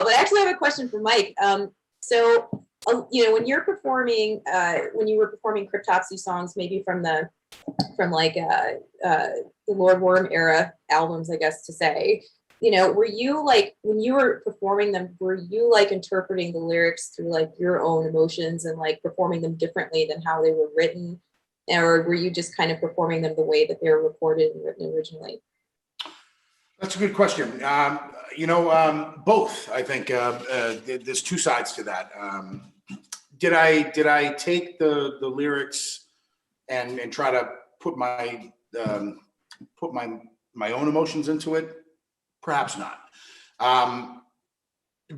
I actually have a question for Mike. When you're performing, when you were performing Cryptopsy songs, maybe from the Lord Worm era albums, I guess to say, were you like, when you were performing them, were you like interpreting the lyrics through like your own emotions and like performing them differently than how they were written? Or were you just kind of performing them the way that they were recorded and written originally? That's a good question. Both. I think there's two sides to that. Did I take the lyrics and try to put my own emotions into it? Perhaps not.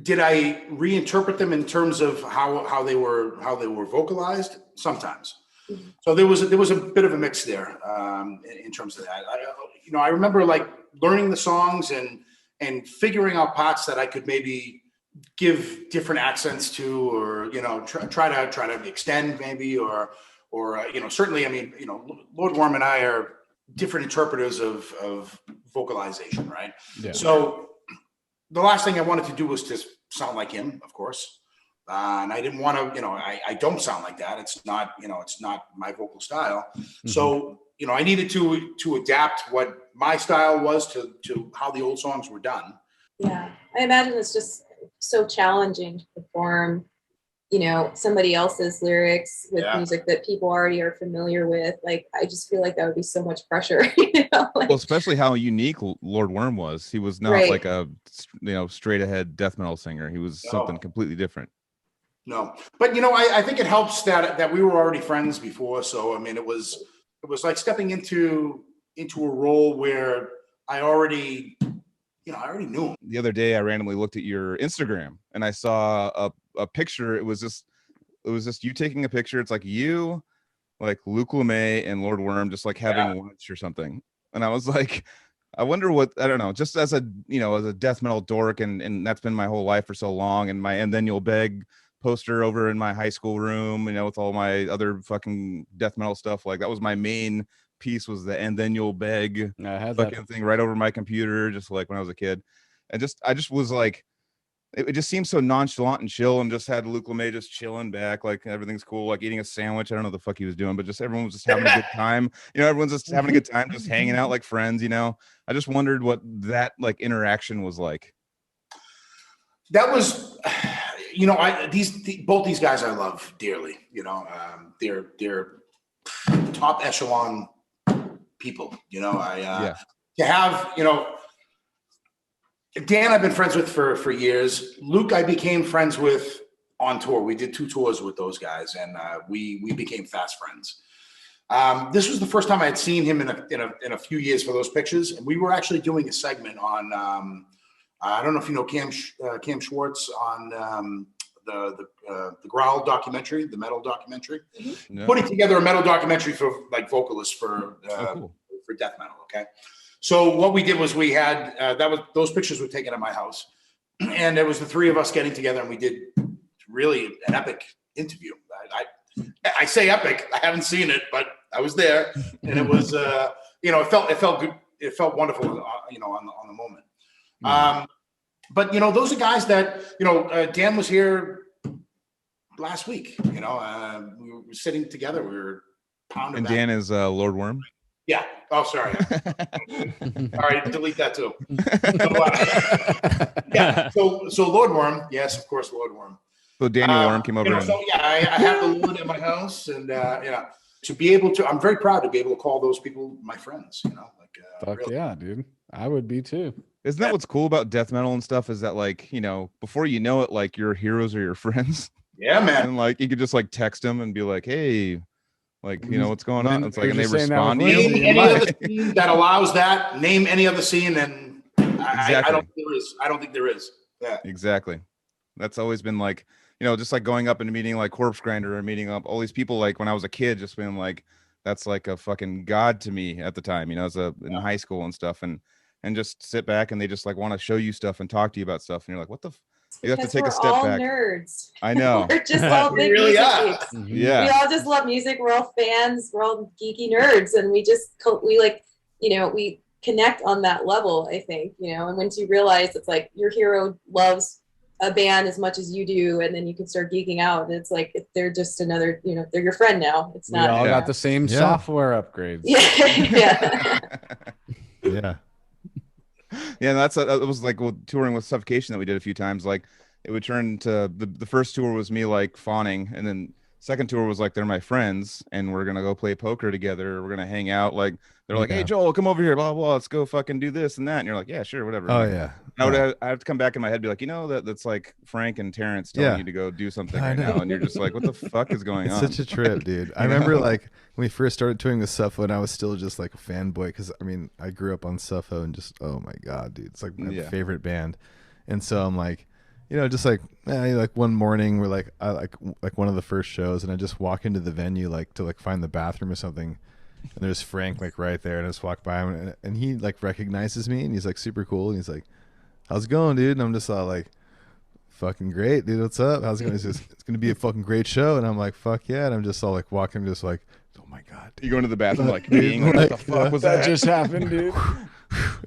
Did I reinterpret them in terms of how they were vocalized? Sometimes. Mm-hmm. So there was a bit of a mix there in terms of that. I remember like learning the songs and figuring out parts that I could maybe give different accents to, or try to extend maybe, or certainly. I mean, Lord Worm and I are different interpreters of vocalization, right? Yeah. So the last thing I wanted to do was to sound like him, of course. And I didn't want to, I don't sound like that. It's not, it's not my vocal style. Mm-hmm. So, I needed to adapt what my style was to how the old songs were done. Yeah. I imagine it's just so challenging to perform, somebody else's lyrics with music that people already are familiar with. Like, I just feel like that would be so much pressure, Well, especially how unique Lord Worm was. He was not like a, straight ahead death metal singer. He was something completely different. No, but I think it helps that we were already friends before. So I mean, it was like stepping into a role where I already knew him. The other day, I randomly looked at your Instagram and I saw a picture. It was just you taking a picture. It's like you, like Luke LeMay and Lord Worm, just like having lunch or something. And I was like, I wonder what, I don't know, just as a death metal dork, and that's been my whole life for so long. And And Then You'll Beg poster over in my high school room, with all my other fucking death metal stuff. Like that was my main piece, was the And Then You'll Beg fucking thing right over my computer, just like when I was a kid. And I just was like, it just seemed so nonchalant and chill, and just had Luke LeMay just chilling back, like everything's cool, like eating a sandwich. I don't know what the fuck he was doing, but just everyone was just having a good time. Everyone's just having a good time, just hanging out like friends. I just wondered what that like interaction was like. That was, both these guys I love dearly. They're top echelon people. To have Dan I've been friends with for years. Luke I became friends with on tour. We did 2 tours with those guys, and we became fast friends. This was the first time I had seen him in a few years for those pictures, and we were actually doing a segment on. I don't know if you know Cam Schwartz on the Growl documentary, the metal documentary. Mm-hmm. No. Putting together a metal documentary for like vocalists for death metal. Okay. So what we did was we had those pictures were taken at my house, and it was the 3 of us getting together, and we did really an epic interview. I say epic. I haven't seen it, but I was there, and it was it felt good. It felt wonderful, on the moment. Mm-hmm. But those are guys that Dan was here last week. We were sitting together. We were pounding. And Dan is Lord Worm. Yeah. Oh, sorry. All right, delete that too. So Lord Worm. Yes, of course, Lord Worm. So Daniel Worm came over. So I have the Lord at my house, and to be able to, I'm very proud to be able to call those people my friends. Fuck really. Yeah, dude. I would be too. Isn't that what's cool about death metal and stuff? Is that like, before you know it, like your heroes are your friends. Yeah, man. And like you could just like text them and be like, hey, like, what's going on? It's like, and they respond to you. Name any other scene that allows that. Name any other scene, and exactly. I don't think there is. Yeah, exactly. That's always been like, just like going up and meeting like Corpse Grinder or meeting up all these people. Like when I was a kid, just being like, that's like a fucking god to me at the time. In high school and stuff, and just sit back and they just like want to show you stuff and talk to you about stuff, and you're like, what the. You have to take a step back. Nerds. I know. We're just all big really music geeks. Yeah. We all just love music. We're all fans. We're all geeky nerds, and we connect on that level. I think, and once you realize it's like your hero loves a band as much as you do, and then you can start geeking out. And it's like they're just another, they're your friend now. It's We not. all Yeah. got the same software upgrades. Yeah. Yeah. Yeah, and that's it was like touring with Suffocation that we did a few times. Like it would turn to the first tour was me like fawning, and then second tour was like they're my friends and we're gonna go play poker together. We're gonna hang out. Like they're like, hey Joel, come over here, blah blah. Let's go fucking do this and that. And you're like, yeah, sure, whatever. Oh like, yeah. I have to come back in my head, and be like, that's like Frank and Terrence telling you to go do something right now, and you're just like, what the fuck is going on? It's such a trip, dude. I remember like when we first started touring with Suffo, and I was still just like a fanboy because I mean I grew up on Suffo and just oh my god, dude, it's like my favorite band. And so I'm like, just like like one morning we're like I like one of the first shows, and I just walk into the venue like to like find the bathroom or something. And there's Frank like right there, and I just walk by him, and he like recognizes me, and he's like super cool, and he's like, how's it going, dude? And I'm just all like, fucking great, dude. What's up? How's it going? It's gonna be a fucking great show. And I'm like, fuck yeah. And I'm just all like walking, just like, oh my god, dude. You go into the bathroom like being like, what the fuck was that? Just happened, dude.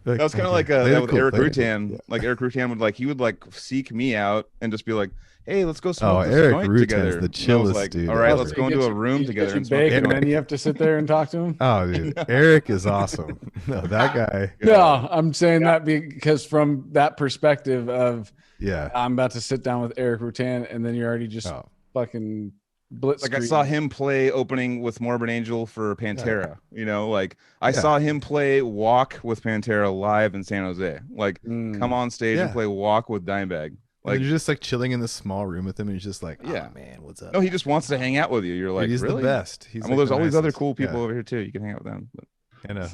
That was kind of like that with Eric Rutan. Like Eric Rutan would like seek me out and just be like, hey, let's go smoke this Eric joint Rutan's together. the chillest like, dude. All right, ever. let's go into a room together and smoke. And then you have to sit there and talk to him. Oh, dude, Eric is awesome. No, that guy. No, I'm saying that because from that perspective of I'm about to sit down with Eric Rutan, and then you're already just fucking blitz. Like I saw him play opening with Morbid Angel for Pantera. Like I saw him play Walk with Pantera live in San Jose. Like come on stage and play Walk with Dimebag. Like you're just like chilling in the small room with him, and he's just like, oh man, what's up? No, he just wants to hang out with you. You're like, he's really? the best. He's well, there's all these other cool people over here too. You can hang out with them. But. I know.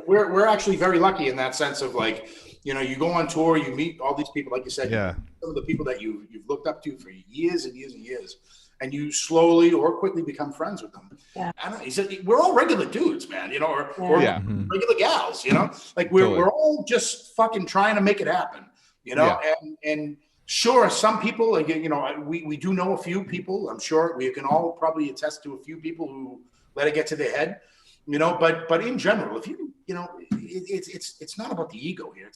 We're actually very lucky in that sense of like, you go on tour, you meet all these people, like you said, some of the people that you've looked up to for years and years and years, and you slowly or quickly become friends with them. Yeah. I don't know, he said we're all regular dudes, man, or regular gals, like we're all just fucking trying to make it happen, and sure, some people, like, we do know a few people. I'm sure we can all probably attest to a few people who let it get to their head, but in general, if it's not about the ego here.